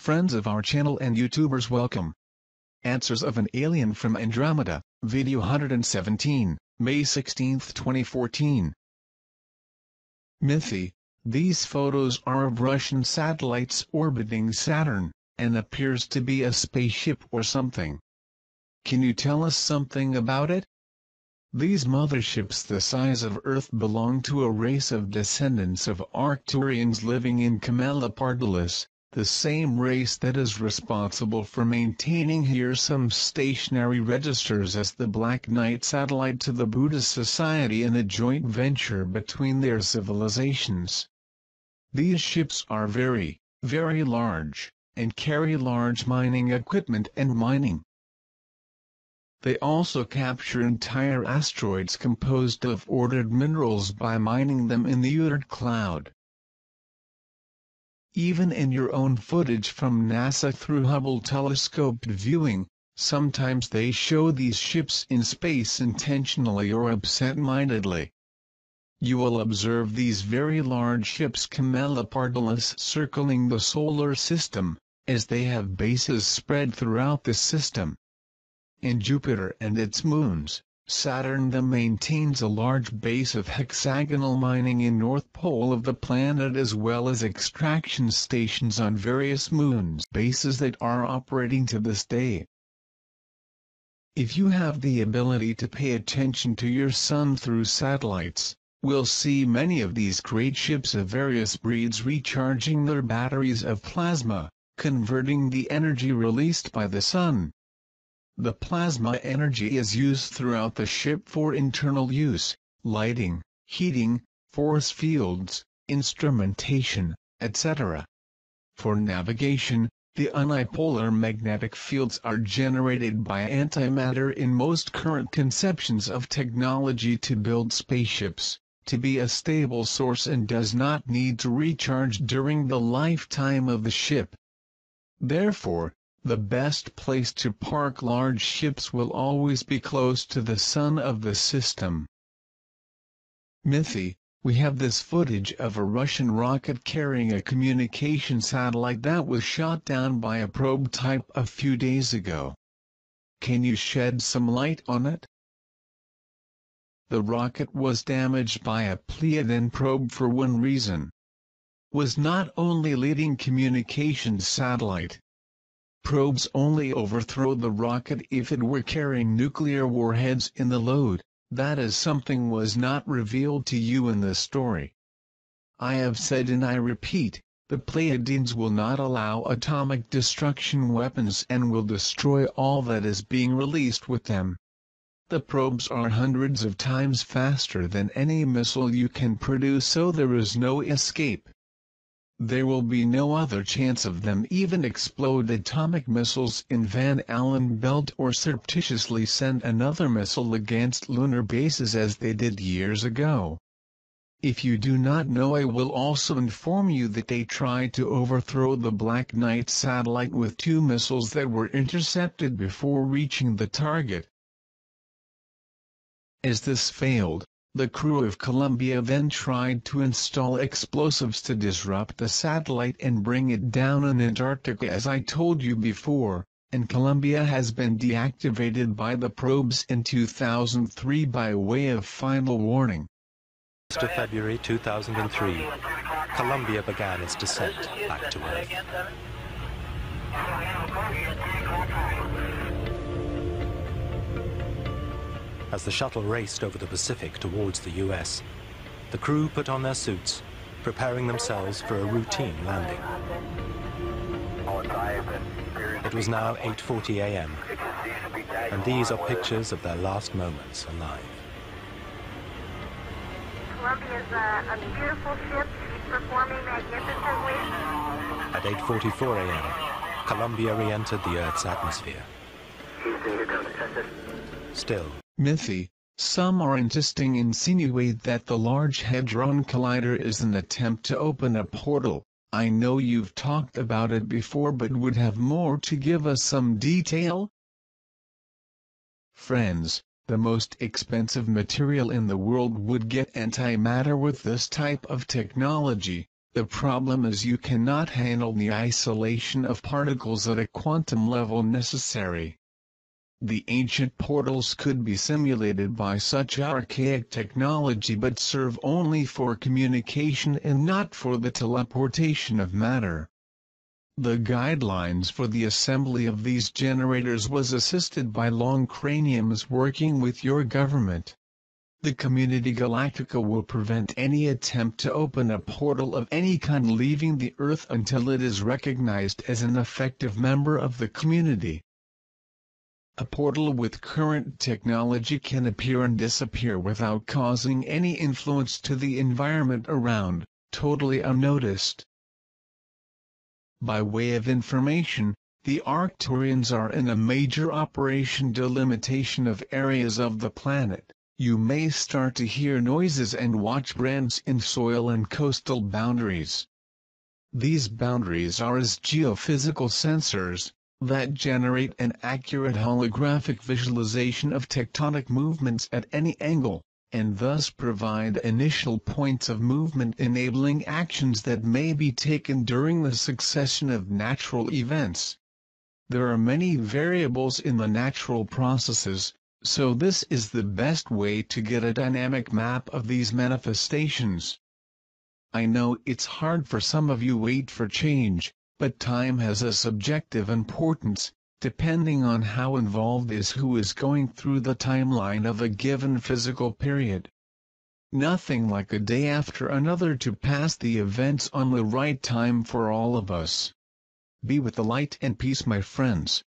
Friends of our channel and YouTubers, welcome. Answers of an Alien from Andromeda, Video 117, May 16, 2014. Mythi. These photos are of Russian satellites orbiting Saturn, and appears to be a spaceship or something. Can you tell us something about it? These motherships the size of Earth belong to a race of descendants of Arcturians living in Camelopardalis, the same race that is responsible for maintaining here some stationary registers as the Black Knight satellite to the Buddhist Society in a joint venture between their civilizations. These ships are very, very large, and carry large mining equipment and mining. They also capture entire asteroids composed of ordered minerals by mining them in the Oort cloud. Even in your own footage from NASA through Hubble telescoped viewing, sometimes they show these ships in space intentionally or absent-mindedly. You will observe these very large ships Camelopardalis circling the solar system, as they have bases spread throughout the system. In Jupiter and its moons, Saturn maintains a large base of hexagonal mining in North Pole of the planet as well as extraction stations on various moons, bases that are operating to this day. If you have the ability to pay attention to your Sun through satellites, we'll see many of these great ships of various breeds recharging their batteries of plasma, converting the energy released by the Sun. The plasma energy is used throughout the ship for internal use, lighting, heating, force fields, instrumentation, etc. For navigation, the unipolar magnetic fields are generated by antimatter in most current conceptions of technology to build spaceships, to be a stable source and does not need to recharge during the lifetime of the ship. Therefore, the best place to park large ships will always be close to the Sun of the system. Mythi. We have this footage of a Russian rocket carrying a communication satellite that was shot down by a probe type a few days ago. Can you shed some light on it? The rocket was damaged by a Pleiadian probe for one reason. Was not only leading communications satellite. Probes only overthrow the rocket if it were carrying nuclear warheads in the load. That is something was not revealed to you in the story. I have said and I repeat, the Pleiadians will not allow atomic destruction weapons and will destroy all that is being released with them. The probes are hundreds of times faster than any missile you can produce, so there is no escape. There will be no other chance of them even explode atomic missiles in Van Allen belt or surreptitiously send another missile against lunar bases as they did years ago. If you do not know, I will also inform you that they tried to overthrow the Black Knight satellite with 2 missiles that were intercepted before reaching the target. As this failed, the crew of Columbia then tried to install explosives to disrupt the satellite and bring it down in Antarctica as I told you before, and Columbia has been deactivated by the probes in 2003 by way of final warning. 1st of February 2003, Columbia began its descent back to Earth. As the shuttle raced over the Pacific towards the US, the crew put on their suits, preparing themselves for a routine landing. It was now 8:40 a.m., and these are pictures of their last moments alive. Columbia's a beautiful ship. She's performing magnificently. At 8:44 a.m., Columbia re-entered the Earth's atmosphere. Still, Mythi. Some are insisting insinuate that the Large Hadron Collider is an attempt to open a portal. I know you've talked about it before but would have more to give us some detail? Friends, the most expensive material in the world would get antimatter with this type of technology. The problem is you cannot handle the isolation of particles at a quantum level necessary. The ancient portals could be simulated by such archaic technology but serve only for communication and not for the teleportation of matter. The guidelines for the assembly of these generators was assisted by long craniums working with your government. The Community Galactica will prevent any attempt to open a portal of any kind leaving the Earth until it is recognized as an effective member of the community. A portal with current technology can appear and disappear without causing any influence to the environment around, totally unnoticed. By way of information, the Arcturians are in a major operation delimitation of areas of the planet. You may start to hear noises and watch brands in soil and coastal boundaries. These boundaries are as geophysical sensors that generate an accurate holographic visualization of tectonic movements at any angle, and thus provide initial points of movement enabling actions that may be taken during the succession of natural events. There are many variables in the natural processes, so this is the best way to get a dynamic map of these manifestations. I know it's hard for some of you wait for change, but time has a subjective importance, depending on how involved is who is going through the timeline of a given physical period. Nothing like a day after another to pass the events on the right time for all of us. Be with the light and peace, my friends.